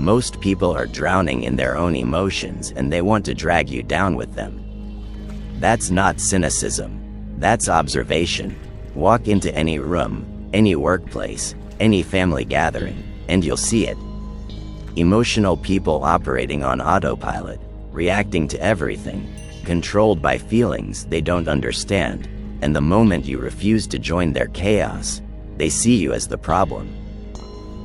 Most people are drowning in their own emotions and they want to drag you down with them. That's not cynicism. That's observation. Walk into any room, any workplace, any family gathering, and you'll see it. Emotional people operating on autopilot, reacting to everything, controlled by feelings they don't understand, and the moment you refuse to join their chaos, they see you as the problem.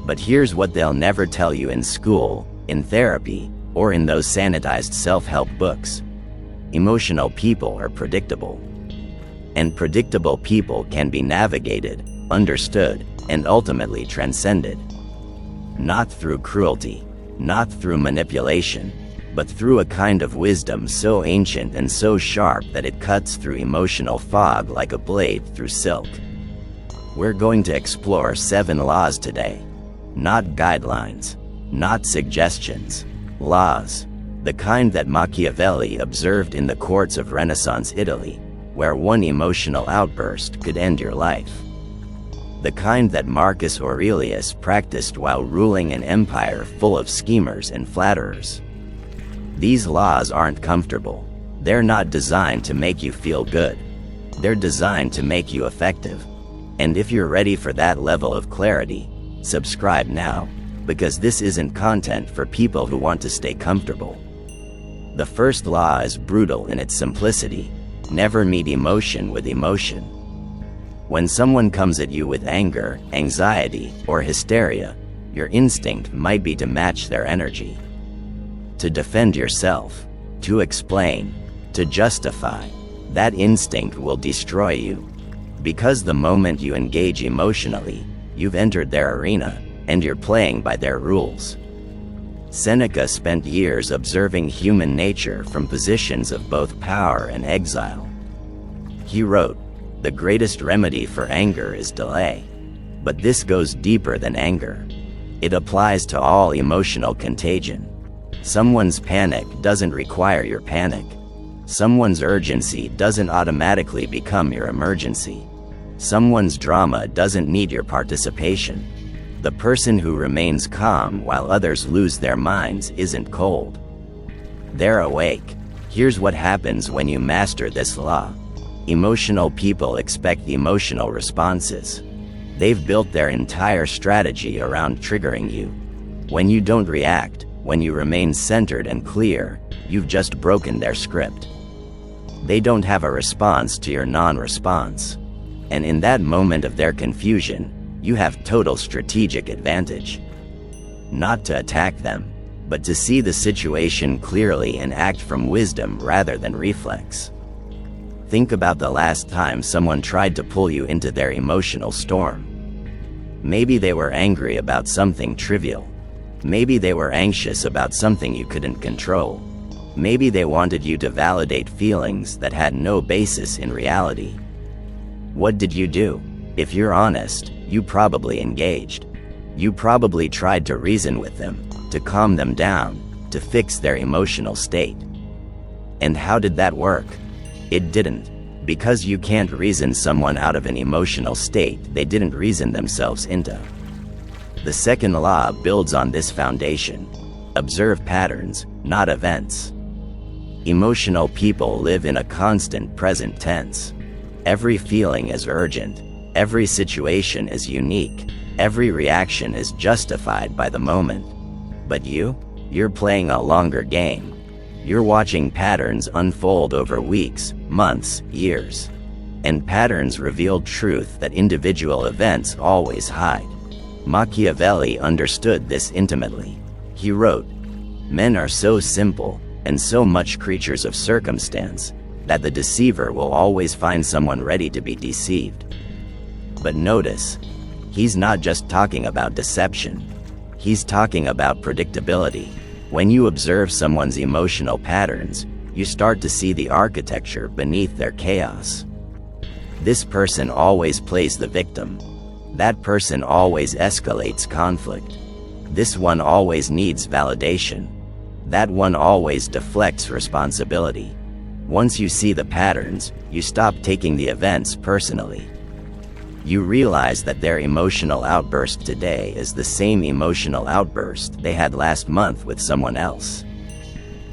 But here's what they'll never tell you in school, in therapy, or in those sanitized self-help books. Emotional people are predictable. And predictable people can be navigated, understood, and ultimately transcended. Not through cruelty, not through manipulation, but through a kind of wisdom so ancient and so sharp that it cuts through emotional fog like a blade through silk. We're going to explore 7 laws today. Not guidelines, not suggestions, laws. The kind that Machiavelli observed in the courts of Renaissance Italy, where one emotional outburst could end your life. The kind that Marcus Aurelius practiced while ruling an empire full of schemers and flatterers. These laws aren't comfortable. They're not designed to make you feel good. They're designed to make you effective. And if you're ready for that level of clarity, subscribe now, because this isn't content for people who want to stay comfortable. The first law is brutal in its simplicity. Never meet emotion with emotion. When someone comes at you with anger, anxiety, or hysteria, your instinct might be to match their energy. To defend yourself, to explain, to justify. That instinct will destroy you. Because the moment you engage emotionally, you've entered their arena, and you're playing by their rules. Seneca spent years observing human nature from positions of both power and exile. He wrote, "The greatest remedy for anger is delay." But this goes deeper than anger. It applies to all emotional contagion. Someone's panic doesn't require your panic. Someone's urgency doesn't automatically become your emergency. Someone's drama doesn't need your participation. The person who remains calm while others lose their minds isn't cold. They're awake. Here's what happens when you master this law. Emotional people expect emotional responses. They've built their entire strategy around triggering you. When you don't react, when you remain centered and clear, you've just broken their script. They don't have a response to your non-response. And in that moment of their confusion, you have total strategic advantage. Not to attack them, but to see the situation clearly and act from wisdom rather than reflex. Think about the last time someone tried to pull you into their emotional storm. Maybe they were angry about something trivial. Maybe they were anxious about something you couldn't control. Maybe they wanted you to validate feelings that had no basis in reality. What did you do? If you're honest, you probably engaged. You probably tried to reason with them, to calm them down, to fix their emotional state. And how did that work? It didn't. Because you can't reason someone out of an emotional state they didn't reason themselves into. The second law builds on this foundation. Observe patterns, not events. Emotional people live in a constant present tense. Every feeling is urgent. Every situation is unique. Every reaction is justified by the moment. But you're playing a longer game. You're watching patterns unfold over weeks, months, years. And patterns reveal truth that individual events always hide. Machiavelli understood this intimately. He wrote, "Men are so simple, and so much creatures of circumstance, that the deceiver will always find someone ready to be deceived." But notice, he's not just talking about deception. He's talking about predictability. When you observe someone's emotional patterns, you start to see the architecture beneath their chaos. This person always plays the victim. That person always escalates conflict. This one always needs validation. That one always deflects responsibility. Once you see the patterns, you stop taking the events personally. You realize that their emotional outburst today is the same emotional outburst they had last month with someone else.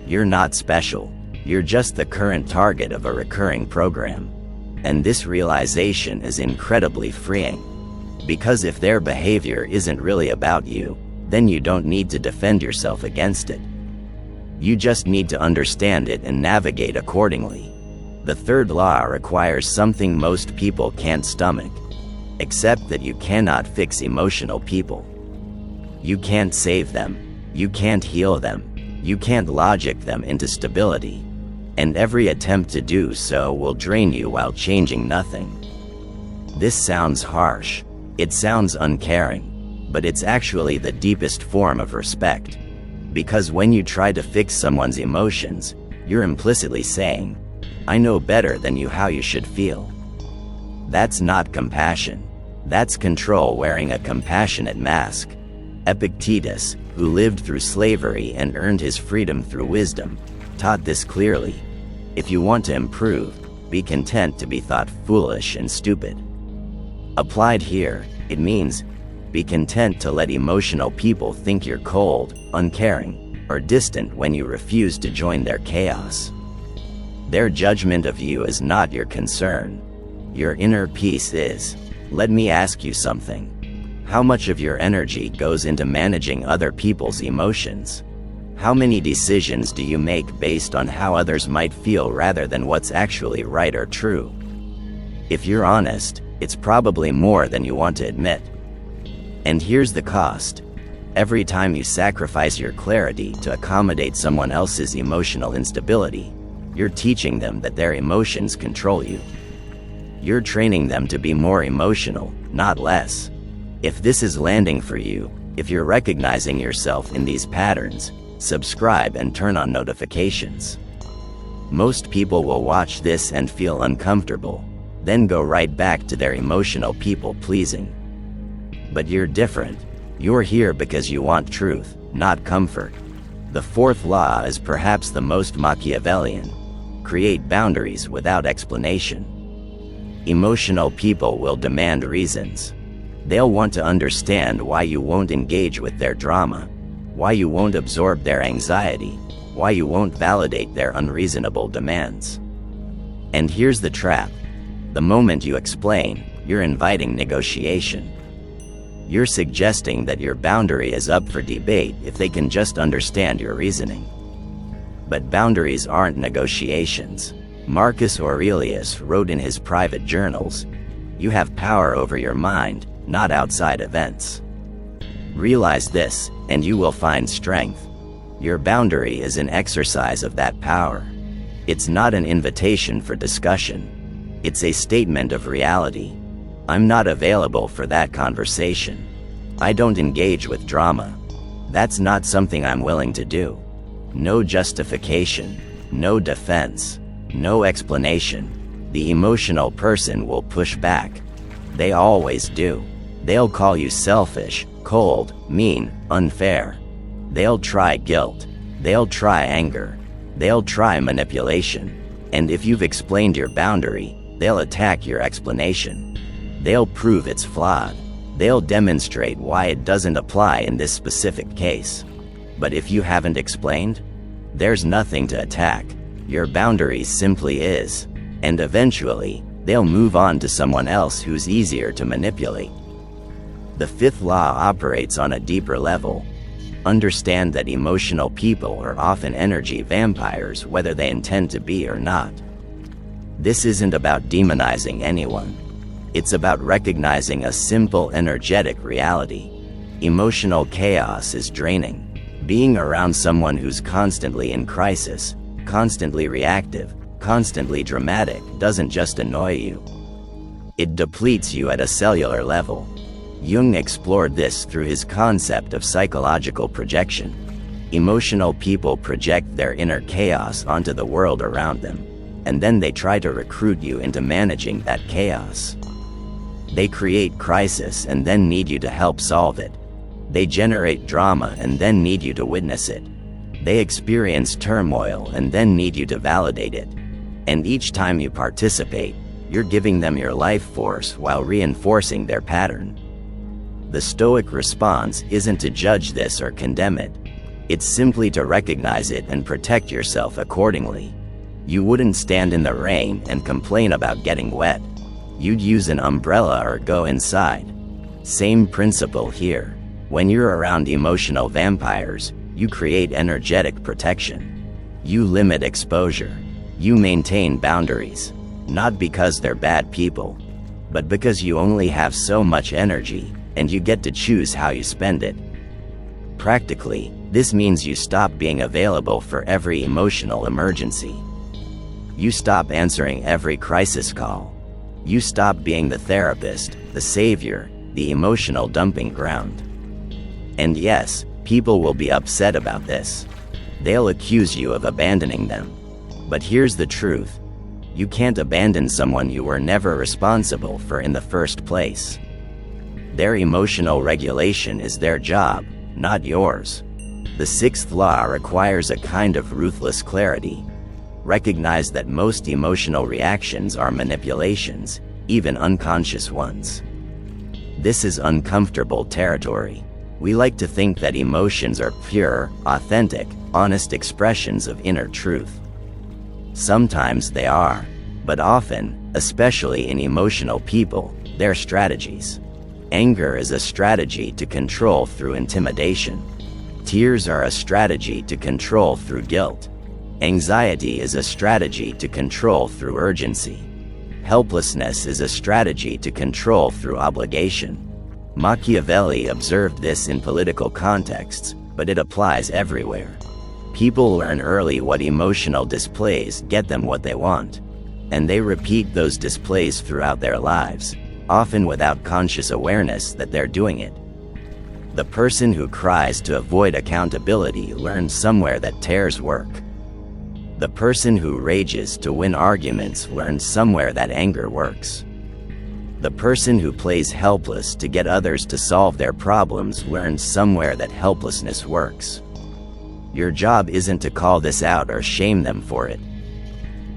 You're not special. You're just the current target of a recurring program. And this realization is incredibly freeing. Because if their behavior isn't really about you, then you don't need to defend yourself against it. You just need to understand it and navigate accordingly. The third law requires something most people can't stomach. Accept that you cannot fix emotional people. You can't save them. You can't heal them. You can't logic them into stability. And every attempt to do so will drain you while changing nothing. This sounds harsh. It sounds uncaring. But it's actually the deepest form of respect. Because when you try to fix someone's emotions, you're implicitly saying, I know better than you how you should feel. That's not compassion. That's control wearing a compassionate mask. Epictetus, who lived through slavery and earned his freedom through wisdom, taught this clearly. If you want to improve, be content to be thought foolish and stupid. Applied here, it means, be content to let emotional people think you're cold, uncaring, or distant when you refuse to join their chaos. Their judgment of you is not your concern. Your inner peace is. Let me ask you something. How much of your energy goes into managing other people's emotions? How many decisions do you make based on how others might feel rather than what's actually right or true? If you're honest, it's probably more than you want to admit. And here's the cost. Every time you sacrifice your clarity to accommodate someone else's emotional instability, you're teaching them that their emotions control you. You're training them to be more emotional, not less. If this is landing for you, if you're recognizing yourself in these patterns, subscribe and turn on notifications. Most people will watch this and feel uncomfortable, then go right back to their emotional people pleasing. But you're different. You're here because you want truth, not comfort. The fourth law is perhaps the most Machiavellian. Create boundaries without explanation. Emotional people will demand reasons. They'll want to understand why you won't engage with their drama, why you won't absorb their anxiety, why you won't validate their unreasonable demands. And here's the trap. The moment you explain, you're inviting negotiation. You're suggesting that your boundary is up for debate if they can just understand your reasoning. But boundaries aren't negotiations. Marcus Aurelius wrote in his private journals, you have power over your mind, not outside events. Realize this, and you will find strength. Your boundary is an exercise of that power. It's not an invitation for discussion. It's a statement of reality. I'm not available for that conversation. I don't engage with drama. That's not something I'm willing to do. No justification, no defense, no explanation. The emotional person will push back. They always do. They'll call you selfish, cold, mean, unfair. They'll try guilt. They'll try anger. They'll try manipulation. And if you've explained your boundary, they'll attack your explanation. They'll prove it's flawed. They'll demonstrate why it doesn't apply in this specific case. But if you haven't explained, there's nothing to attack. Your boundary simply is. And eventually, they'll move on to someone else who's easier to manipulate. The fifth law operates on a deeper level. Understand that emotional people are often energy vampires whether they intend to be or not. This isn't about demonizing anyone. It's about recognizing a simple energetic reality. Emotional chaos is draining. Being around someone who's constantly in crisis, constantly reactive, constantly dramatic doesn't just annoy you. It depletes you at a cellular level. Jung explored this through his concept of psychological projection. Emotional people project their inner chaos onto the world around them, and then they try to recruit you into managing that chaos. They create crisis and then need you to help solve it. They generate drama and then need you to witness it. They experience turmoil and then need you to validate it. And each time you participate, You're giving them your life force while reinforcing their pattern. The Stoic response isn't to judge this or condemn it. It's simply to recognize it and protect yourself accordingly. You wouldn't stand in the rain and complain about getting wet. You'd use an umbrella or go inside. Same principle here. When you're around emotional vampires, you create energetic protection. You limit exposure. You maintain boundaries. Not because they're bad people, but because you only have so much energy, and you get to choose how you spend it. Practically, this means you stop being available for every emotional emergency. You stop answering every crisis call. You stop being the therapist, the savior, the emotional dumping ground. And yes, people will be upset about this. They'll accuse you of abandoning them. But here's the truth. You can't abandon someone you were never responsible for in the first place. Their emotional regulation is their job, not yours. The sixth law requires a kind of ruthless clarity. Recognize that most emotional reactions are manipulations, even unconscious ones. This is uncomfortable territory. We like to think that emotions are pure, authentic, honest expressions of inner truth. Sometimes they are, but often, especially in emotional people, they're strategies. Anger is a strategy to control through intimidation. Tears are a strategy to control through guilt. Anxiety is a strategy to control through urgency. Helplessness is a strategy to control through obligation. Machiavelli observed this in political contexts, but it applies everywhere. People learn early what emotional displays get them what they want, and they repeat those displays throughout their lives, often without conscious awareness that they're doing it. The person who cries to avoid accountability learns somewhere that tears work. The person who rages to win arguments learns somewhere that anger works. The person who plays helpless to get others to solve their problems learns somewhere that helplessness works. Your job isn't to call this out or shame them for it.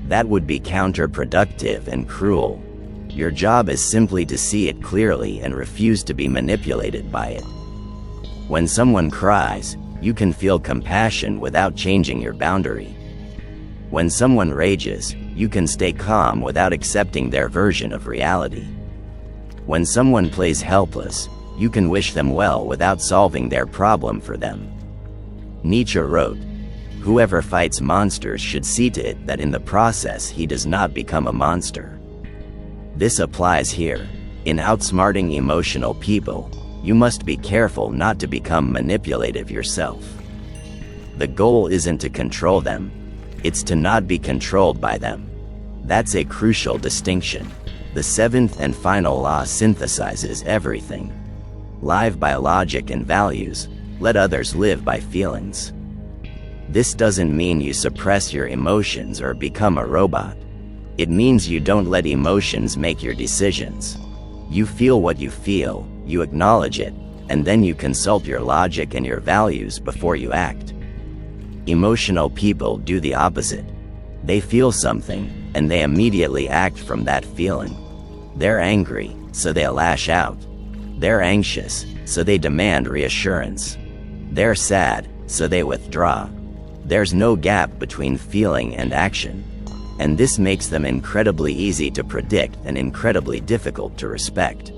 That would be counterproductive and cruel. Your job is simply to see it clearly and refuse to be manipulated by it. When someone cries, you can feel compassion without changing your boundary. When someone rages, you can stay calm without accepting their version of reality. When someone plays helpless, you can wish them well without solving their problem for them. Nietzsche wrote, "Whoever fights monsters should see to it that in the process he does not become a monster." This applies here. In outsmarting emotional people, you must be careful not to become manipulative yourself. The goal isn't to control them. It's to not be controlled by them. That's a crucial distinction. The seventh and final law synthesizes everything. Live by logic and values, let others live by feelings. This doesn't mean you suppress your emotions or become a robot. It means you don't let emotions make your decisions. You feel what you feel, you acknowledge it, and then you consult your logic and your values before you act. Emotional people do the opposite. They feel something, and they immediately act from that feeling. They're angry, so they lash out. They're anxious, so they demand reassurance. They're sad, so they withdraw. There's no gap between feeling and action. And this makes them incredibly easy to predict and incredibly difficult to respect.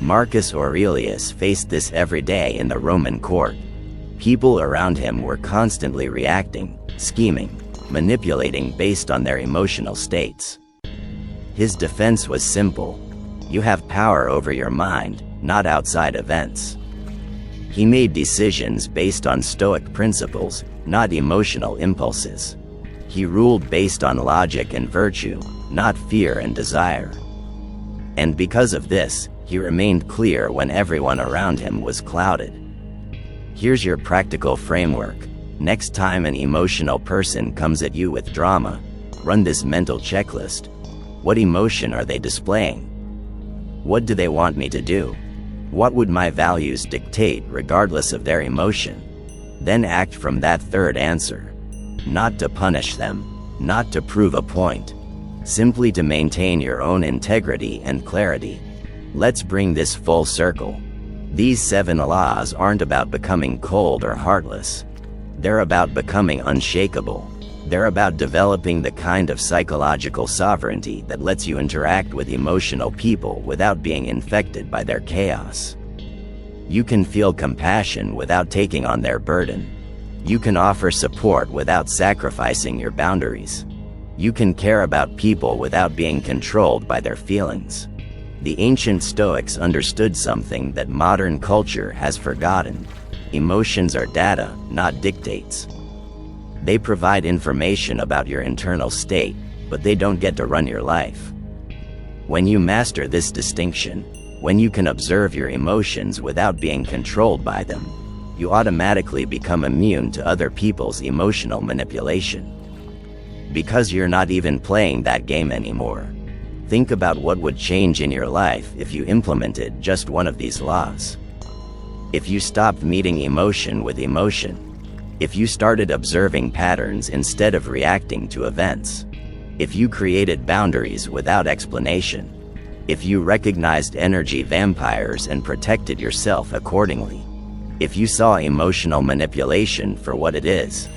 Marcus Aurelius faced this every day in the Roman court. People around him were constantly reacting, scheming, manipulating based on their emotional states. His defense was simple. You have power over your mind, not outside events. He made decisions based on Stoic principles, not emotional impulses. He ruled based on logic and virtue, not fear and desire. And because of this, he remained clear when everyone around him was clouded. Here's your practical framework. Next time an emotional person comes at you with drama, run this mental checklist. What emotion are they displaying? What do they want me to do? What would my values dictate regardless of their emotion? Then act from that third answer. Not to punish them, not to prove a point. simply to maintain your own integrity and clarity. Let's bring this full circle. These 7 laws aren't about becoming cold or heartless. They're about becoming unshakable. They're about developing the kind of psychological sovereignty that lets you interact with emotional people without being infected by their chaos. You can feel compassion without taking on their burden. You can offer support without sacrificing your boundaries. You can care about people without being controlled by their feelings. The ancient Stoics understood something that modern culture has forgotten. Emotions are data, not dictates. They provide information about your internal state, but they don't get to run your life. When you master this distinction, when you can observe your emotions without being controlled by them, you automatically become immune to other people's emotional manipulation. Because you're not even playing that game anymore. Think about what would change in your life if you implemented just one of these laws. If you stopped meeting emotion with emotion. If you started observing patterns instead of reacting to events. If you created boundaries without explanation. If you recognized energy vampires and protected yourself accordingly. If you saw emotional manipulation for what it is.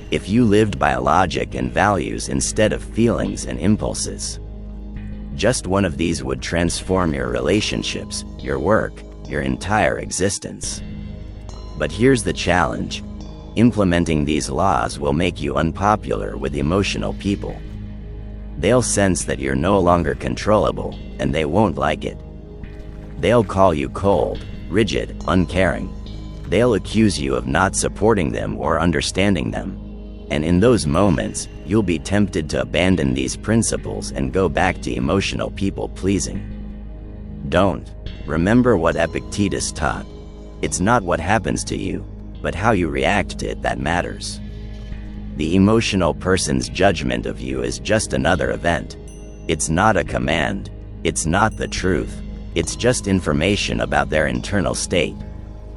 If you lived by logic and values instead of feelings and impulses. Just one of these would transform your relationships, your work, your entire existence. But here's the challenge. Implementing these laws will make you unpopular with emotional people. They'll sense that you're no longer controllable, and they won't like it. They'll call you cold, rigid, uncaring. They'll accuse you of not supporting them or understanding them. And in those moments, you'll be tempted to abandon these principles and go back to emotional people-pleasing. Don't. Remember what Epictetus taught. It's not what happens to you, but how you react to it that matters. The emotional person's judgment of you is just another event. It's not a command. It's not the truth. It's just information about their internal state.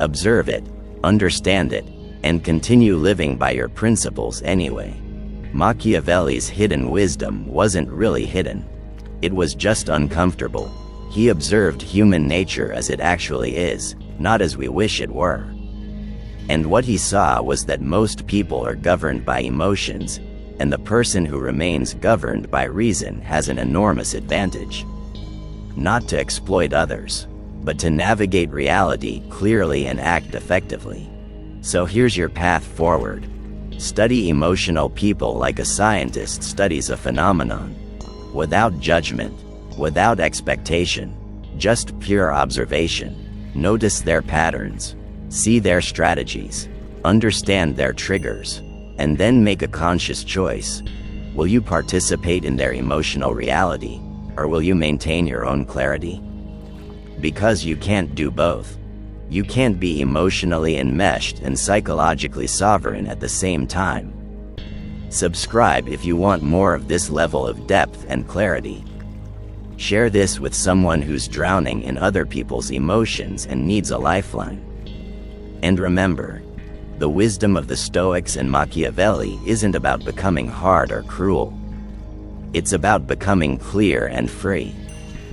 Observe it, understand it, and continue living by your principles anyway. Machiavelli's hidden wisdom wasn't really hidden. It was just uncomfortable. He observed human nature as it actually is, not as we wish it were. And what he saw was that most people are governed by emotions, and the person who remains governed by reason has an enormous advantage. Not to exploit others, but to navigate reality clearly and act effectively. So here's your path forward. Study emotional people like a scientist studies a phenomenon. Without judgment, without expectation, just pure observation. Notice their patterns, see their strategies, understand their triggers, and then make a conscious choice. Will you participate in their emotional reality, or will you maintain your own clarity? Because you can't do both. You can't be emotionally enmeshed and psychologically sovereign at the same time. Subscribe if you want more of this level of depth and clarity. Share this with someone who's drowning in other people's emotions and needs a lifeline. And remember, the wisdom of the Stoics and Machiavelli isn't about becoming hard or cruel. It's about becoming clear and free.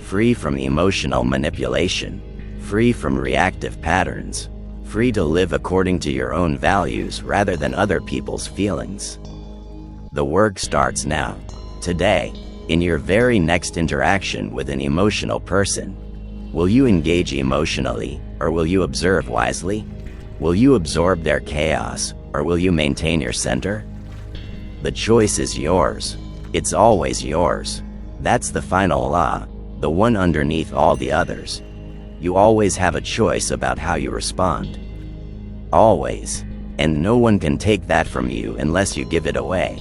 Free from emotional manipulation. Free from reactive patterns. Free to live according to your own values rather than other people's feelings. The work starts now, today, in your very next interaction with an emotional person. Will you engage emotionally, or will you observe wisely? Will you absorb their chaos, or will you maintain your center? The choice is yours. It's always yours. That's the final law, the one underneath all the others. You always have a choice about how you respond. Always. And no one can take that from you unless you give it away.